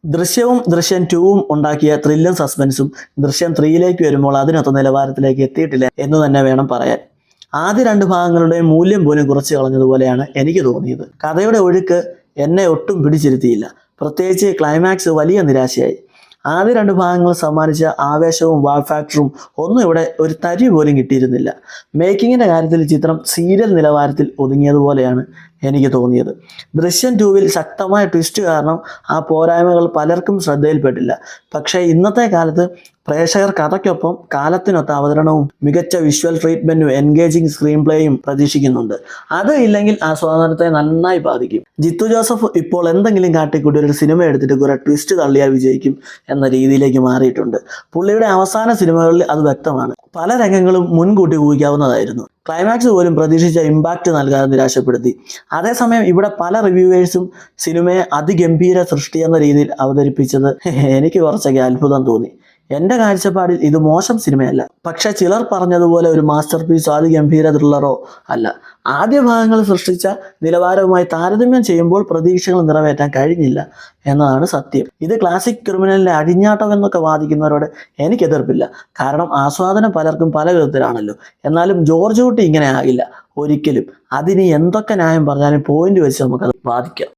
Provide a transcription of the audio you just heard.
ദൃശ്യവും ദൃശ്യം 2ഉം ഉണ്ടാക്കിയ ത്രില്ലും സസ്പെൻസും ദൃശ്യം 3യിലേക്ക് വരുമ്പോൾ അതിനൊത്ത നിലവാരത്തിലേക്ക് എത്തിയിട്ടില്ല എന്ന് തന്നെ വേണം പറയാൻ. ആദ്യ 2 ഭാഗങ്ങളുടെയും മൂല്യം പോലും കുറച്ച് കളഞ്ഞതുപോലെയാണ് എനിക്ക് തോന്നിയത്. കഥയുടെ ഒഴുക്ക് എന്നെ ഒട്ടും പിടിച്ചിരുത്തിയില്ല. പ്രത്യേകിച്ച് ക്ലൈമാക്സ് വലിയ നിരാശയായി. ആദ്യ 2 ഭാഗങ്ങൾ സമ്മാനിച്ച ആവേശവും വാ ഫാക്ടറും ഒന്നും ഇവിടെ ഒരു തരി പോലും കിട്ടിയിരുന്നില്ല. മേക്കിങ്ങിൻ്റെ കാര്യത്തിൽ ചിത്രം സീരിയൽ നിലവാരത്തിൽ ഒതുങ്ങിയതുപോലെയാണ് എനിക്ക് തോന്നിയത്. ദൃശ്യം 2വിൽ ശക്തമായ ട്വിസ്റ്റ് കാരണം ആ പോരായ്മകൾ പലർക്കും ശ്രദ്ധയിൽപ്പെട്ടില്ല. പക്ഷേ ഇന്നത്തെ കാലത്ത് പ്രേക്ഷകർ കഥയ്ക്കൊപ്പം കാലത്തിനൊത്ത അവതരണവും മികച്ച വിഷ്വൽ ട്രീറ്റ്മെന്റും എൻഗേജിങ് സ്ക്രീൻ പ്ലേയും പ്രതീക്ഷിക്കുന്നുണ്ട്. അത് ഇല്ലെങ്കിൽ ആ സ്വാതന്ത്ര്യത്തെ നന്നായി ബാധിക്കും. ജിത്തു ജോസഫ് ഇപ്പോൾ എന്തെങ്കിലും കാട്ടിക്കൂട്ടി ഒരു സിനിമ എടുത്തിട്ട് കുറെ ട്വിസ്റ്റ് തള്ളിയാൽ വിജയിക്കും എന്ന രീതിയിലേക്ക് മാറിയിട്ടുണ്ട്. പുള്ളിയുടെ അവസാന സിനിമകളിൽ അത് വ്യക്തമാണ്. പല രംഗങ്ങളും മുൻകൂട്ടി ഊഹിക്കാവുന്നതായിരുന്നു. ക്ലൈമാക്സ് പോലും പ്രതീക്ഷിച്ച ഇമ്പാക്റ്റ് നൽകാതെ നിരാശപ്പെടുത്തി. അതേസമയം ഇവിടെ പല റിവ്യൂവേഴ്സും സിനിമയെ അതിഗംഭീര സൃഷ്ടി എന്ന രീതിയിൽ അവതരിപ്പിച്ചത് എനിക്ക് കുറച്ചൊക്കെ അത്ഭുതം തോന്നി. എൻ്റെ കാഴ്ചപ്പാടിൽ ഇത് മോശം സിനിമയല്ല. പക്ഷെ ചിലർ പറഞ്ഞതുപോലെ ഒരു മാസ്റ്റർ പീസോ അതിഗംഭീര ത്രില്ലറോ അല്ല. ആദ്യ ഭാഗങ്ങൾ സൃഷ്ടിച്ച നിലവാരവുമായി താരതമ്യം ചെയ്യുമ്പോൾ പ്രതീക്ഷകൾ നിറവേറ്റാൻ കഴിഞ്ഞില്ല എന്നതാണ് സത്യം. ഇത് ക്ലാസിക് ക്രിമിനലിൻ്റെ അഴിഞ്ഞാട്ടം എന്നൊക്കെ വാദിക്കുന്നവരോട് എനിക്ക് എതിർപ്പില്ല. കാരണം ആസ്വാദനം പലർക്കും പല വിധത്തിലാണല്ലോ. എന്നാലും ജോർജ് കുട്ടി ഇങ്ങനെ ആകില്ല ഒരിക്കലും. അതിന് എന്തൊക്കെ ന്യായം പറഞ്ഞാലും പോയിന്റ് വെച്ച് നമുക്കത് വാദിക്കാം.